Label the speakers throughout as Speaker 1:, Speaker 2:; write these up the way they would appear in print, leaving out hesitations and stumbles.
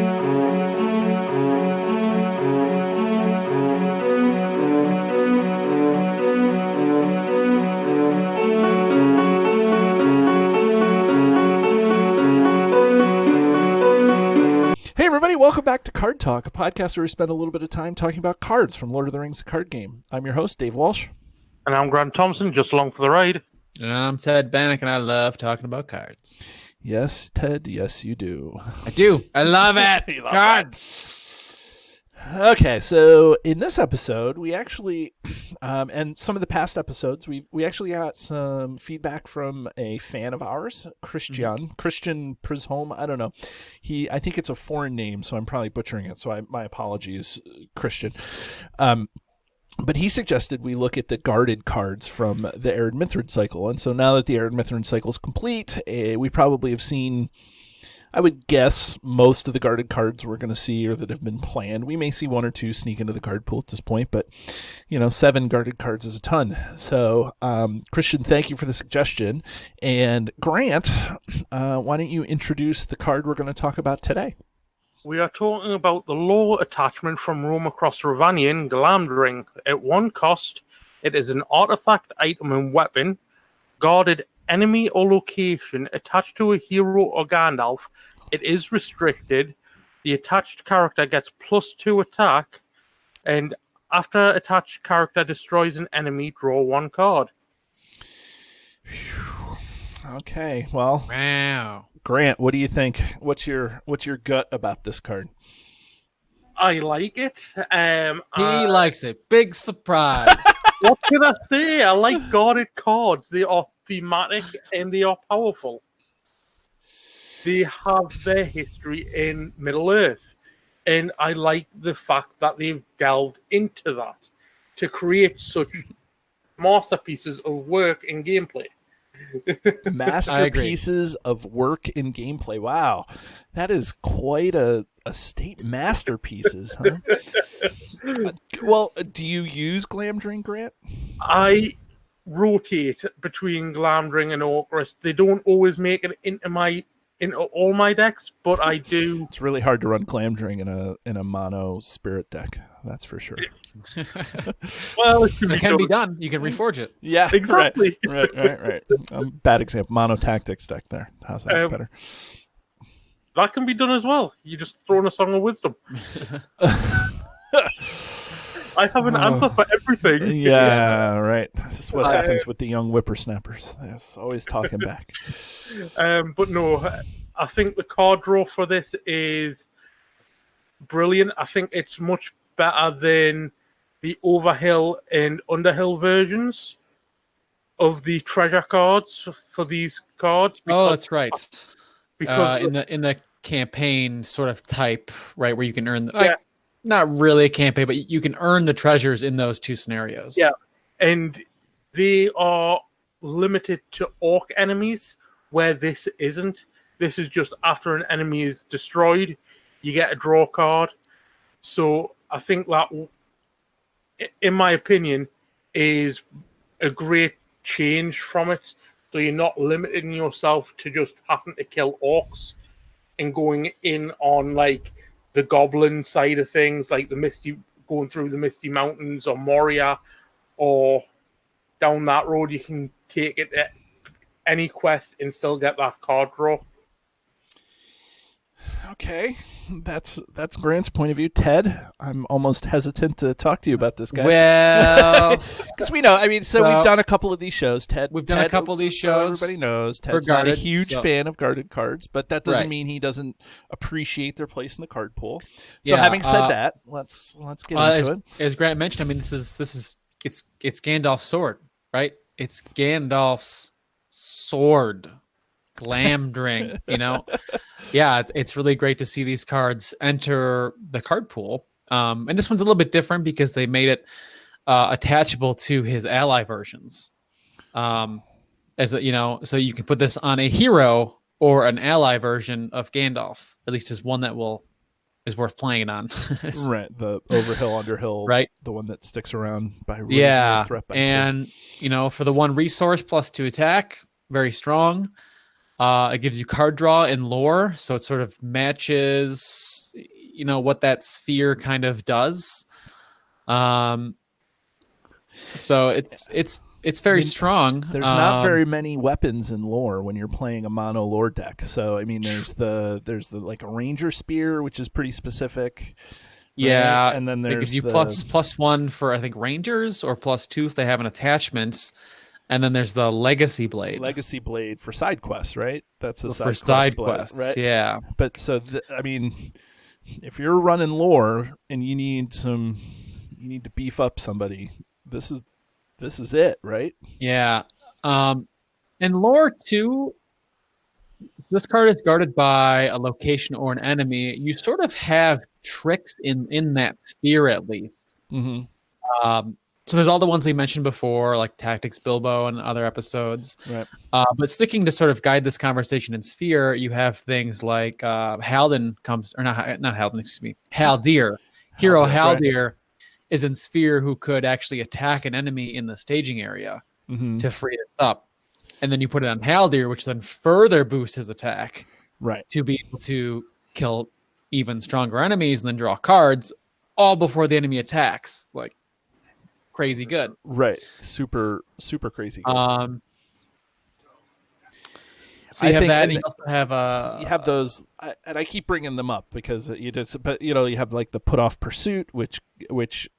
Speaker 1: Hey everybody, welcome back to Card Talk, a podcast where we spend a little bit of time talking about cards from Lord of the Rings, the card game. I'm your host, Dave Walsh.
Speaker 2: And I'm Grant Thompson, just along for the ride.
Speaker 3: And I'm Ted Bannock, and I love talking about cards.
Speaker 1: Yes, Ted, yes you do.
Speaker 3: I do. I love it. Cards.
Speaker 1: Okay, so in this episode, we actually, and some of the past episodes, we actually got some feedback from a fan of ours, Christian Prisholm. I don't know. I think it's a foreign name, so I'm probably butchering it. So my apologies, Christian. But he suggested we look at the guarded cards from the Arid Mithril cycle. And so now that the Arid Mithril cycle is complete, we probably have seen, I would guess, most of the guarded cards we're going to see or that have been planned. We may see one or two sneak into the card pool at this point, but 7 guarded cards is a ton. So, Christian, thank you for the suggestion. And Grant, why don't you introduce the card we're going to talk about today?
Speaker 2: We are talking about the lore attachment from Rome across Ravanian, Glamdring. At 1 cost, it is an artifact, item, and weapon, guarded enemy or location attached to a hero or Gandalf. It is restricted. The attached character gets +2 attack, and after attached character destroys an enemy, draw 1 card.
Speaker 1: Okay, well,
Speaker 3: Wow.
Speaker 1: Grant, what do you think? What's your gut about this card?
Speaker 2: I like it.
Speaker 3: He likes it. Big surprise.
Speaker 2: What can I say? I like guarded cards. They are thematic and they are powerful. They have their history in Middle-earth. And I like the fact that they've delved into that to create such masterpieces of work and gameplay.
Speaker 1: Masterpieces of work in gameplay. Wow. That is quite a state masterpieces, huh? Well, do you use Glamdring, Grant?
Speaker 2: I rotate between Glamdring and Orcrist. They don't always make it into all my decks, but I do.
Speaker 1: It's really hard to run Glamdring in a mono spirit deck. That's for sure.
Speaker 2: Well,
Speaker 3: it can be done. You can reforge it.
Speaker 1: Yeah,
Speaker 2: exactly.
Speaker 1: Right. Bad example. Mono tactics deck there. How's that better?
Speaker 2: That can be done as well. You just throw in a Song of Wisdom. I have an answer for everything.
Speaker 1: Yeah, right. This is what happens with the young whippersnappers. They're always talking back.
Speaker 2: But no, I think the card draw for this is brilliant. I think it's much better than the Overhill and Underhill versions of the treasure cards for these cards.
Speaker 3: That's right.
Speaker 2: Because
Speaker 3: in the campaign sort of type, right, where you can earn not really a campaign, but you can earn the treasures in those 2 scenarios.
Speaker 2: Yeah, and they are limited to orc enemies, where this isn't. This is just after an enemy is destroyed, you get a draw card. So I think that, in my opinion, is a great change from it. So you're not limiting yourself to just having to kill orcs and going in on like the goblin side of things, like going through the Misty Mountains or Moria or down that road. You can take it at any quest and still get that card draw.
Speaker 1: Okay, that's Grant's point of view. Ted, I'm almost hesitant to talk to you about this guy.
Speaker 3: Well,
Speaker 1: because we know. I mean, we've done a couple of these shows. We've
Speaker 3: done a couple of these shows.
Speaker 1: So everybody knows Ted's not a huge fan of guarded cards, but that doesn't
Speaker 3: Right.
Speaker 1: mean he doesn't appreciate their place in the card pool. So having said that, let's get into it.
Speaker 3: As Grant mentioned, I mean, it's Gandalf's sword, right? It's Gandalf's sword. Glamdring, Yeah, it's really great to see these cards enter the card pool. And this one's a little bit different because they made it attachable to his ally versions. So you can put this on a hero or an ally version of Gandalf. At least is one that is worth playing it on.
Speaker 1: Right, the Overhill, Underhill,
Speaker 3: right?
Speaker 1: The one that sticks around by raising the threat by 2.
Speaker 3: And for the 1 resource +2 attack, very strong. It gives you card draw and lore, so it sort of matches, what that sphere kind of does. So it's very strong.
Speaker 1: There's not very many weapons in lore when you're playing a mono lore deck. So I mean, there's the like a ranger spear, which is pretty specific.
Speaker 3: Yeah,
Speaker 1: right? And then there's
Speaker 3: it gives you +1 for I think rangers, or +2 if they have an attachment. And then there's the legacy blade.
Speaker 1: Legacy blade for side quests, right? That's a
Speaker 3: for
Speaker 1: side
Speaker 3: quests,
Speaker 1: right?
Speaker 3: Yeah.
Speaker 1: But so I mean, if you're running lore and you need to beef up somebody, this is it, right?
Speaker 3: Yeah. And lore too, this card is guarded by a location or an enemy. You sort of have tricks in that sphere, at least.
Speaker 1: Mm-hmm.
Speaker 3: So there's all the ones we mentioned before, like Tactics Bilbo and other episodes.
Speaker 1: Right.
Speaker 3: But sticking to sort of guide this conversation in sphere, you have things like Haldir. Hero Haldir
Speaker 1: right.
Speaker 3: is in sphere, who could actually attack an enemy in the staging area to free this up. And then you put it on Haldir, which then further boosts his attack,
Speaker 1: right,
Speaker 3: to be able to kill even stronger enemies and then draw cards all before the enemy attacks. Like, crazy good.
Speaker 1: Right. Super crazy good.
Speaker 3: So you have that, and you also have
Speaker 1: you have those, and I keep bringing them up because you have like the put off pursuit, which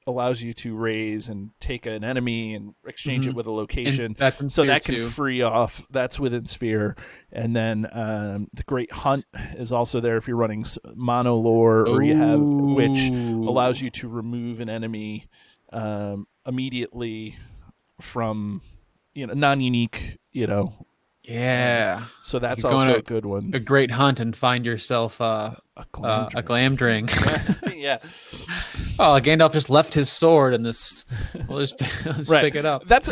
Speaker 1: allows you to raise and take an enemy and exchange it with a location, so that can free off. That's within sphere, and then the Great Hunt is also there if you're running mono lore, or you have, which allows you to remove an enemy immediately from non-unique.
Speaker 3: Yeah.
Speaker 1: So that's also a good one.
Speaker 3: A great hunt and find yourself a Glamdring.
Speaker 1: Yes.
Speaker 3: Oh, Gandalf just left his sword and this. We'll just pick it up.
Speaker 1: That's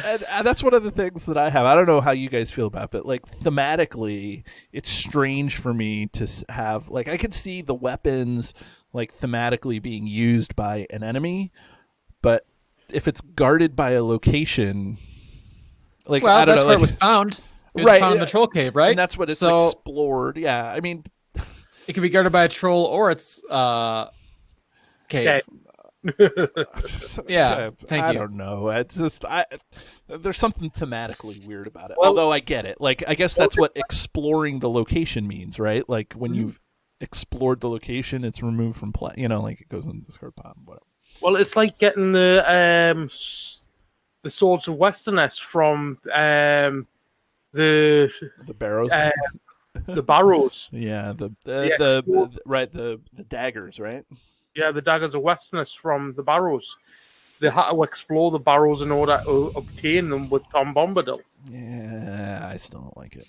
Speaker 1: one of the things that I have. I don't know how you guys feel about it, but like thematically, it's strange for me to have, like, I could see the weapons like thematically being used by an enemy, but if it's guarded by a location, like, I don't know,
Speaker 3: where it was found. It was found in the troll cave, right?
Speaker 1: And that's what it's explored. Yeah, I mean,
Speaker 3: it could be guarded by a troll or its cave. Yeah, thank you.
Speaker 1: I don't know. It's just there's something thematically weird about it. Although I get it. Like, I guess that's what exploring the location means, right? Like, when you've explored the location, it's removed from play. Like, it goes in the discard pile, whatever.
Speaker 2: Well, it's like getting the Swords of Westerness from the
Speaker 1: barrows,
Speaker 2: the barrows.
Speaker 1: Yeah, the daggers, right?
Speaker 2: Yeah, the daggers of Westerness from the barrows. They had to explore the barrows in order to obtain them with Tom Bombadil.
Speaker 1: Yeah, I still don't like it.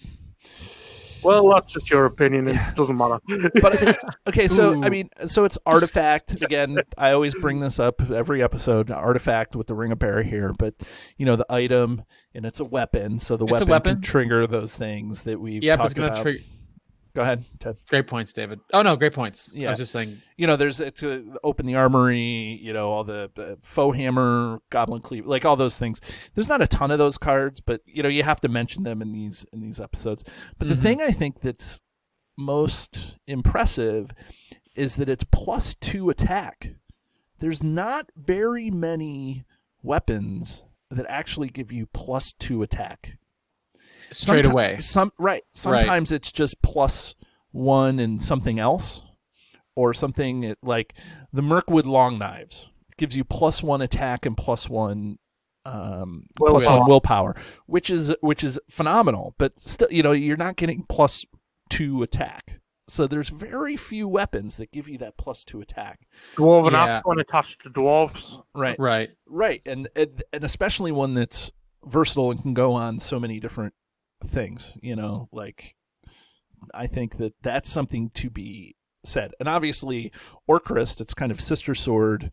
Speaker 2: Well, that's just your opinion. It doesn't matter.
Speaker 1: But okay, so I mean, so it's artifact again. I always bring this up every episode. Artifact with the Ring of Barahir, but the item, and it's a weapon, so the weapon can trigger those things that we've talked about. Go ahead, Ted.
Speaker 3: Great points, David. Oh no, great points. Yeah. I was just saying.
Speaker 1: There's to open the armory. All the foe hammer, goblin cleave, like all those things. There's not a ton of those cards, but you have to mention them in these episodes. But the thing I think that's most impressive is that it's +2 attack. There's not very many weapons that actually give you +2 attack.
Speaker 3: Straight away.
Speaker 1: Sometimes it's just +1 and something else, or something like the Mirkwood Long Knives gives you +1 attack and +1 willpower, which is phenomenal. But still, you're not getting +2 attack. So there's very few weapons that give you that +2 attack.
Speaker 2: Dwarven axe one attached to dwarves.
Speaker 1: Right, and especially one that's versatile and can go on so many different things. Like, I think that's something to be said. And obviously, Orcrist, its kind of sister sword,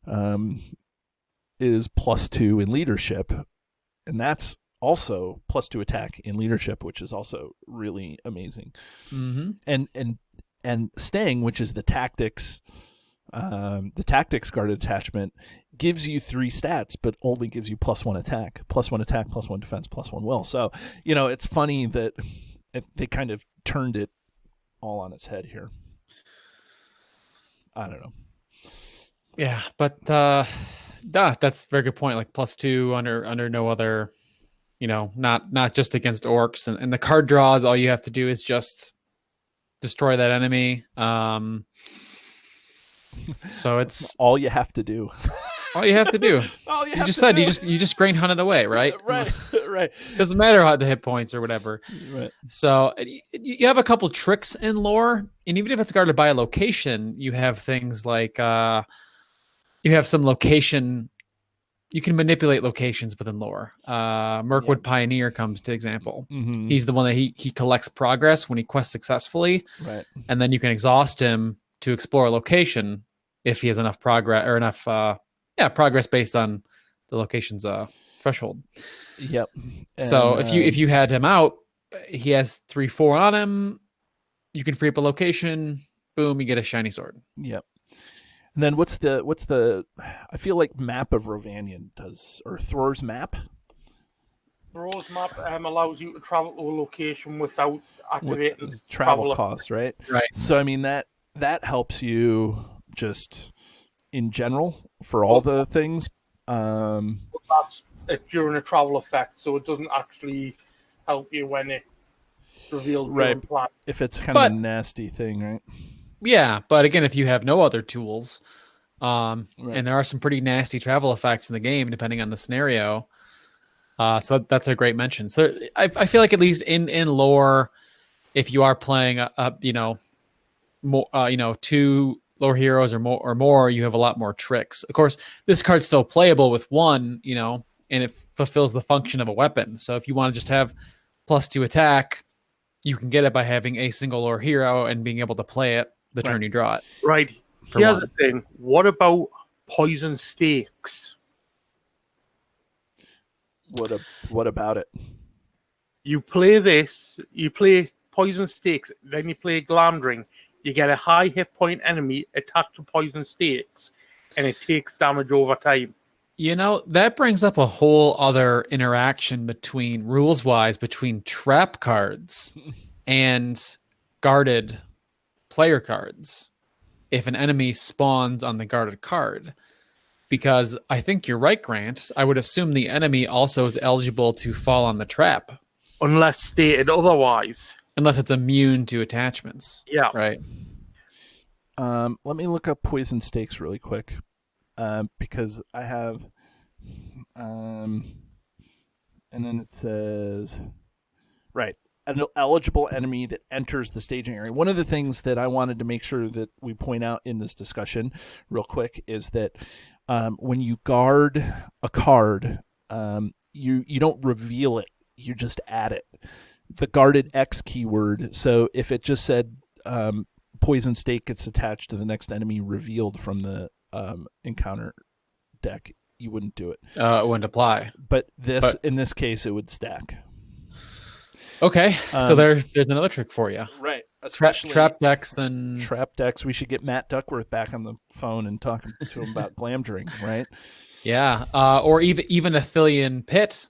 Speaker 1: is +2 in leadership, and that's also +2 attack in leadership, which is also really amazing. And Staying, which is the tactics guarded attachment, gives you 3 stats, but only gives you +1 attack, +1 defense, +1 will. So it's funny that they kind of turned it all on its head here. I don't know.
Speaker 3: Yeah, but that's a very good point. Like +2 under no other, not just against orcs, and the card draws. All you have to do is just destroy that enemy. So it's
Speaker 1: all you have to do.
Speaker 3: all you have to do. You just grain hunt it away, right?
Speaker 1: Right.
Speaker 3: Doesn't matter how the hit points or whatever.
Speaker 1: Right.
Speaker 3: So you have a couple tricks in lore, and even if it's guarded by a location, you have things like you have some location. You can manipulate locations within lore. Mirkwood Pioneer comes to example.
Speaker 1: Mm-hmm.
Speaker 3: He's the one that he collects progress when he quests successfully,
Speaker 1: right?
Speaker 3: And then you can exhaust him to explore a location if he has enough progress or enough progress based on the location's threshold.
Speaker 1: Yep.
Speaker 3: So if you had him out, he has 3-4 on him. You can free up a location. Boom, you get a shiny sword.
Speaker 1: Yep. And then what's the? I feel like Map of Rovanion does, or Thror's Map.
Speaker 2: Thror's Map allows you to travel to a location without activating
Speaker 1: travel costs, right?
Speaker 3: Right.
Speaker 1: So I mean that helps you just in general for all the things.
Speaker 2: That's during a travel effect, so it doesn't actually help you when it reveals
Speaker 1: right.
Speaker 2: plan.
Speaker 1: If it's kind of a nasty thing, right?
Speaker 3: Yeah, but again, if you have no other tools, and there are some pretty nasty travel effects in the game, depending on the scenario. So that's a great mention. So I feel like at least in lore, if you are playing more, 2 lore heroes or more, you have a lot more tricks. Of course, this card's still playable with 1, and it fulfills the function of a weapon. So if you want to just have +2 attack, you can get it by having a single lore hero and being able to play it the turn you draw it.
Speaker 2: Right. Here's the thing. What about poison stakes?
Speaker 1: What about it?
Speaker 2: You play this, you play poison stakes, then you play Glamdring. You get a high hit point enemy attached to poison stakes, and it takes damage over time.
Speaker 3: That brings up a whole other interaction between rules-wise between trap cards and guarded player cards if an enemy spawns on the guarded card. Because I think you're right, Grant. I would assume the enemy also is eligible to fall on the trap.
Speaker 2: Unless stated otherwise.
Speaker 3: Unless it's immune to attachments.
Speaker 2: Yeah.
Speaker 3: Right.
Speaker 1: Let me look up poison stakes really quick. Because I have and then it says right. An eligible enemy that enters the staging area. One of the things that I wanted to make sure that we point out in this discussion real quick is that when you guard a card, you don't reveal it, you just add it. The guarded X keyword, so if it just said poison stake gets attached to the next enemy revealed from the encounter deck, you wouldn't do it.
Speaker 3: It wouldn't apply.
Speaker 1: But in this case, it would stack.
Speaker 3: Okay, so there's another trick for you.
Speaker 1: Right.
Speaker 3: Trap decks, then...
Speaker 1: Trap decks. We should get Matt Duckworth back on the phone and talk to him about Glamdring, right?
Speaker 3: Yeah, or even Athelian Pit.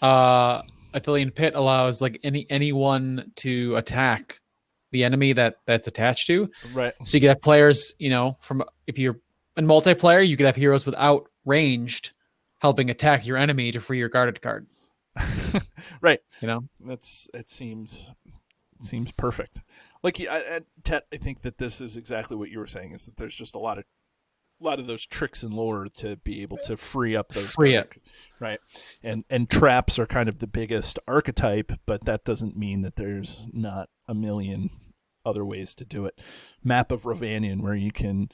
Speaker 3: Athelian Pit allows like anyone to attack the enemy that's attached to.
Speaker 1: Right.
Speaker 3: So you could have players, from if you're in multiplayer, you could have heroes without ranged helping attack your enemy to free your guarded card.
Speaker 1: Right.
Speaker 3: It
Speaker 1: seems perfect. Like Tet, I think that this is exactly what you were saying, is that there's just a lot of those tricks in lore to be able to free up those right. And traps are kind of the biggest archetype, but that doesn't mean that there's not a million other ways to do it. Map of Rovanion, where you can,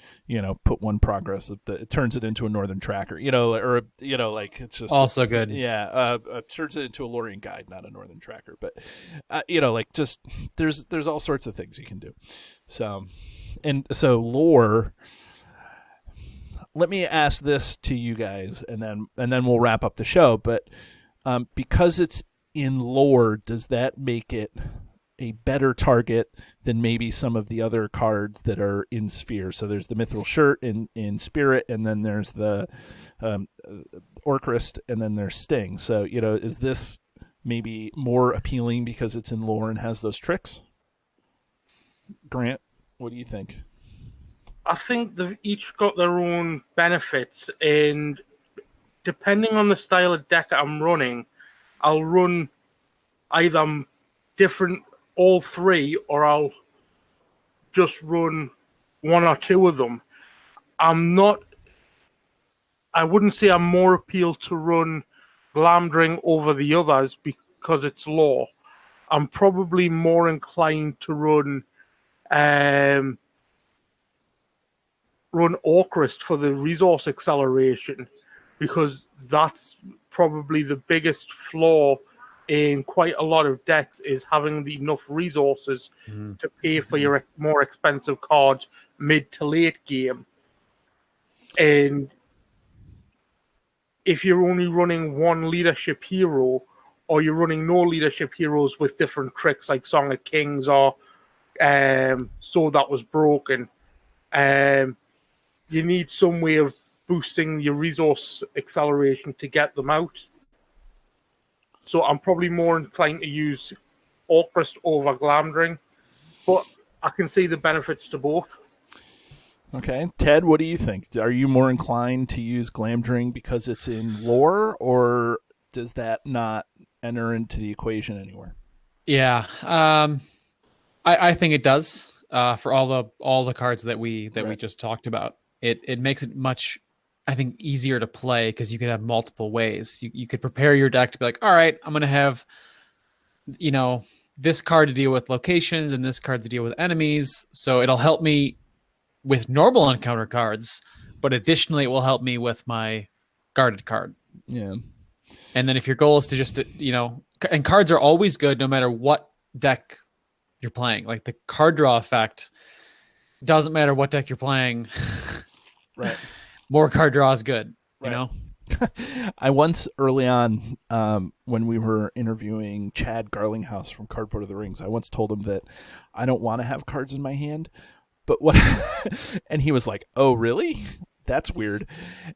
Speaker 1: put 1 progress, it turns it into a northern tracker, like it's just
Speaker 3: also good.
Speaker 1: Yeah, turns it into a Lorien guide, not a northern tracker, but like just there's all sorts of things you can do. So lore. Let me ask this to you guys, and then we'll wrap up the show. But because it's in lore, does that make it a better target than maybe some of the other cards that are in Sphere? So there's the Mithril Shirt in Spirit, and then there's the Orcrist, and then there's Sting. So is this maybe more appealing because it's in lore and has those tricks? Grant, what do you think?
Speaker 2: I think they've each got their own benefits, and depending on the style of deck I'm running, I'll run either different all three, or I'll just run one or two of them. I wouldn't say I'm more appealed to run Glamdring over the others because it's lore. I'm probably more inclined to run Orcrist for the resource acceleration, because that's probably the biggest flaw in quite a lot of decks, is having enough resources to pay for your more expensive cards mid to late game. And if you're only running one leadership hero, or you're running no leadership heroes with different tricks like Song of Kings or Sword That Was Broken, you need some way of boosting your resource acceleration to get them out. So I'm probably more inclined to use Orcrist over Glamdring, but I can see the benefits to both.
Speaker 1: Okay. Ted, what do you think? Are you more inclined to use Glamdring because it's in lore, or does that not enter into the equation anywhere?
Speaker 3: Yeah. I think it does, for all the cards that we just talked about. It makes it much, I think, easier to play because you could have multiple ways. You could prepare your deck to be like, all right, I'm going to have, this card to deal with locations and this card to deal with enemies. So it'll help me with normal encounter cards, but additionally, it will help me with my guarded card.
Speaker 1: Yeah.
Speaker 3: And then if your goal is to just, and cards are always good no matter what deck you're playing. Like the card draw effect doesn't matter what deck you're playing.
Speaker 1: Right.
Speaker 3: More card draw is good,
Speaker 1: right. I once, early on, when we were interviewing Chad Garlinghouse from Cardboard of the Rings, I once told him that I don't want to have cards in my hand, but what? And he was like, "Oh, really? That's weird."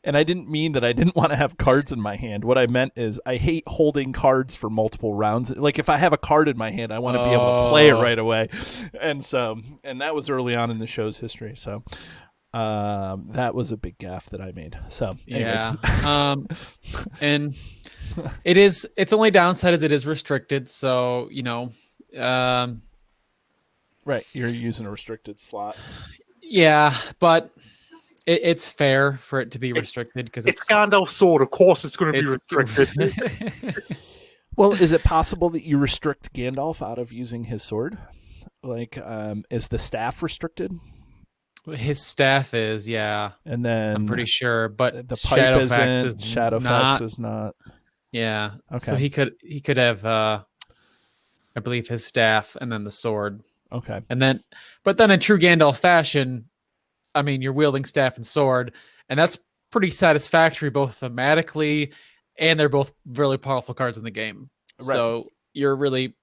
Speaker 1: And I didn't mean that I didn't want to have cards in my hand. What I meant is I hate holding cards for multiple rounds. Like if I have a card in my hand, I want to be able to play it right away. And that was early on in the show's history. So that was a big gaffe that I made. So anyways.
Speaker 3: Yeah. And its only downside is it is restricted. So,
Speaker 1: right. You're using a restricted slot.
Speaker 3: Yeah, but it's fair for it to be restricted because
Speaker 2: it's Gandalf's sword. Of course, it's going to be restricted.
Speaker 1: Well, is it possible that you restrict Gandalf out of using his sword? Like, is the staff restricted?
Speaker 3: His staff is, yeah.
Speaker 1: And then
Speaker 3: I'm pretty sure, but
Speaker 1: the pipe isn't. Shadowfax is not.
Speaker 3: Yeah.
Speaker 1: Okay.
Speaker 3: So he could have, I believe, his staff and then the sword.
Speaker 1: Okay.
Speaker 3: But then in true Gandalf fashion, I mean, you're wielding staff and sword, and that's pretty satisfactory both thematically, and they're both really powerful cards in the game. Right. So you're really,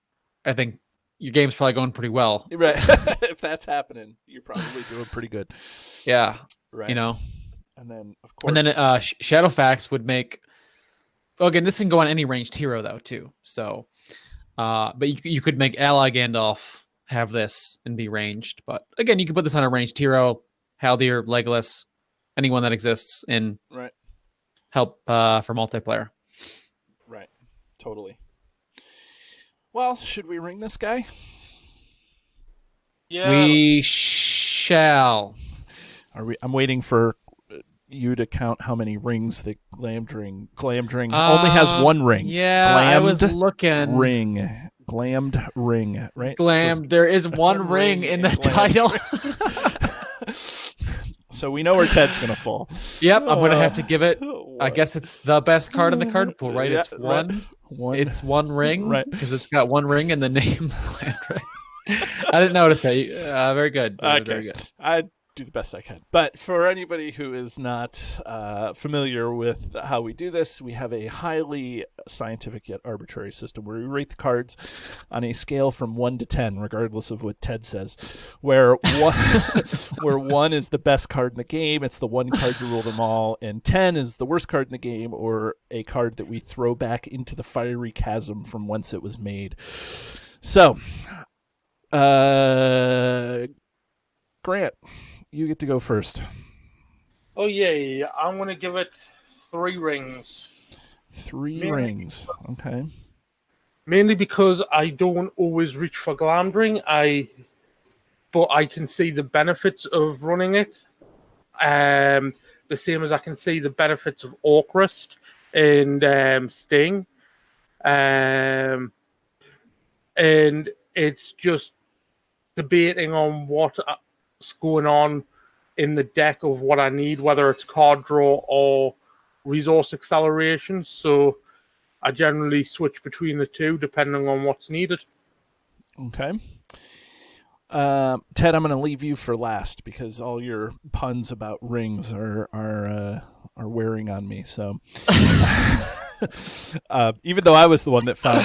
Speaker 3: I think, your game's probably going pretty well.
Speaker 1: Right. If that's happening, you're probably doing pretty good.
Speaker 3: Yeah.
Speaker 1: Right.
Speaker 3: And
Speaker 1: then, of course.
Speaker 3: And then Shadowfax would make... Well, again, this can go on any ranged hero, though, too. So, but you could make Ally Gandalf have this and be ranged. But, again, you can put this on a ranged hero, Haldir, Legolas, anyone that exists, and help for multiplayer.
Speaker 1: Right. Totally. Well, should we ring this guy?
Speaker 2: Yeah.
Speaker 3: We shall.
Speaker 1: I'm waiting for you to count how many rings the Glamdring only has one ring.
Speaker 3: Yeah, I was looking.
Speaker 1: Glammed ring, right?
Speaker 3: There is one ring in the title.
Speaker 1: So we know where Ted's going to fall.
Speaker 3: Yep, I'm going to have to give it. I guess it's the best card in the card pool, right?
Speaker 1: Yeah,
Speaker 3: it's one. It's one ring,
Speaker 1: right?
Speaker 3: Because it's got one ring in the name. I didn't notice that. Very good.
Speaker 1: Okay.
Speaker 3: Very good.
Speaker 1: I do the best I can. But for anybody who is not familiar with how we do this, we have a highly scientific yet arbitrary system where we rate the cards on a scale from 1 to 10, regardless of what Ted says, where one is the best card in the game, it's the one card to rule them all, and 10 is the worst card in the game, or a card that we throw back into the fiery chasm from whence it was made. So, Grant, you get to go first.
Speaker 2: Oh, yeah. I'm going to give it 3 rings.
Speaker 1: 3 rings. Okay.
Speaker 2: Mainly because I don't always reach for Glamdring, but I can see the benefits of running it. The same as I can see the benefits of Orcrist and Sting. And it's just debating on what's going on in the deck of what I need, whether it's card draw or resource acceleration. So I generally switch between the two depending on what's needed.
Speaker 1: Okay. Ted, I'm going to leave you for last because all your puns about rings are wearing on me. So, even though I was the one that found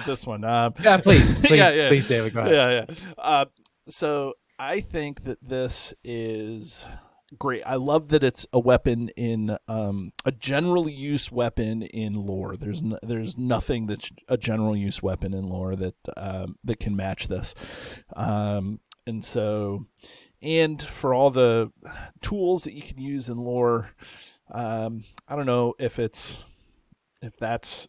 Speaker 1: this one,
Speaker 3: yeah, please, David, go ahead.
Speaker 1: Yeah. So I think that this is great. I love that it's a weapon in a general use weapon in lore. There's nothing that's a general use weapon in lore that can match this. And for all the tools that you can use in lore, I don't know if that's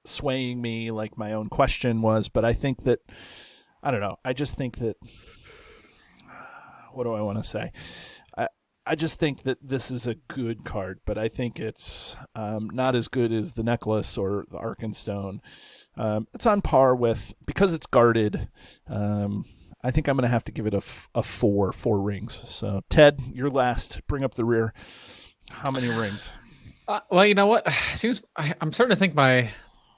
Speaker 1: swaying me like my own question was, but I think that I don't know. I just think that what do I want to say? I just think that this is a good card, but I think it's not as good as the necklace or the Arkenstone. It's on par with, because it's guarded, I think I'm going to have to give it a 4 rings. So, Ted, you're last. Bring up the rear. How many rings?
Speaker 3: Well, you know what? I'm starting to think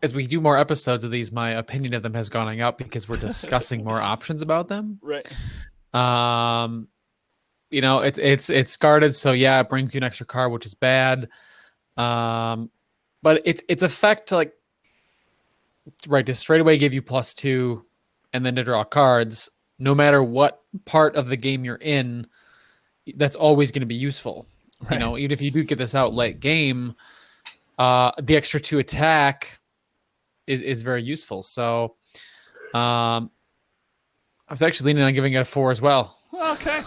Speaker 3: as we do more episodes of these, my opinion of them has gone up because we're discussing more options about them.
Speaker 1: Right.
Speaker 3: It's guarded, so yeah, it brings you an extra card, which is bad. But its effect to to straight away give you +2, and then to draw cards, no matter what part of the game you're in, that's always going to be useful. Right. Even if you do get this out late game, the extra 2 attack is very useful. So, I was actually leaning on giving it a 4 as well.
Speaker 1: Okay.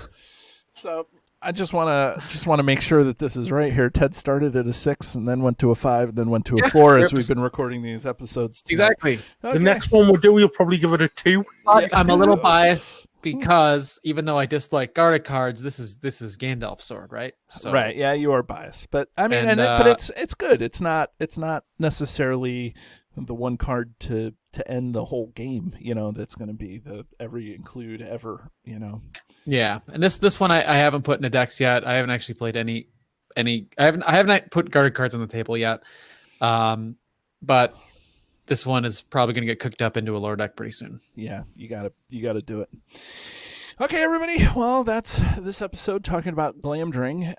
Speaker 1: So I just want to make sure that this is right here. Ted started at a 6 and then went to a 5 and then went to a 4 as we've been recording these episodes tonight.
Speaker 3: Exactly.
Speaker 1: Okay.
Speaker 2: The next one we'll do, you'll probably give it a 2.
Speaker 3: I'm a little biased because even though I dislike guarded cards, this is Gandalf's sword, right? So,
Speaker 1: right. Yeah, you are biased, but I mean, but it's good. It's not necessarily the one card to end the whole game, that's going to be the every include ever,
Speaker 3: Yeah, and this one I haven't put in a decks yet. I haven't actually played any. I haven't put guarded cards on the table yet. But this one is probably going to get cooked up into a lore deck pretty soon.
Speaker 1: Yeah, you gotta do it. Okay, everybody. Well, that's this episode talking about Glamdring.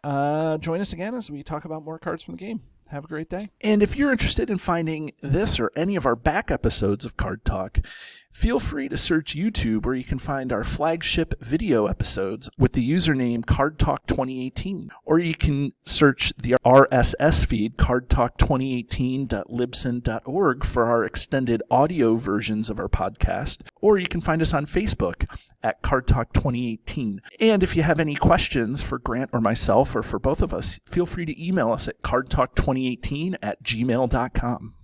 Speaker 1: Join us again as we talk about more cards from the game. Have a great day. And if you're interested in finding this or any of our back episodes of Card Talk, feel free to search YouTube where you can find our flagship video episodes with the username Card Talk 2018. Or you can search the RSS feed, cardtalk2018.libsyn.org, for our extended audio versions of our podcast. Or you can find us on Facebook at Card Talk 2018. And if you have any questions for Grant or myself or for both of us, feel free to email us at cardtalk2018@gmail.com.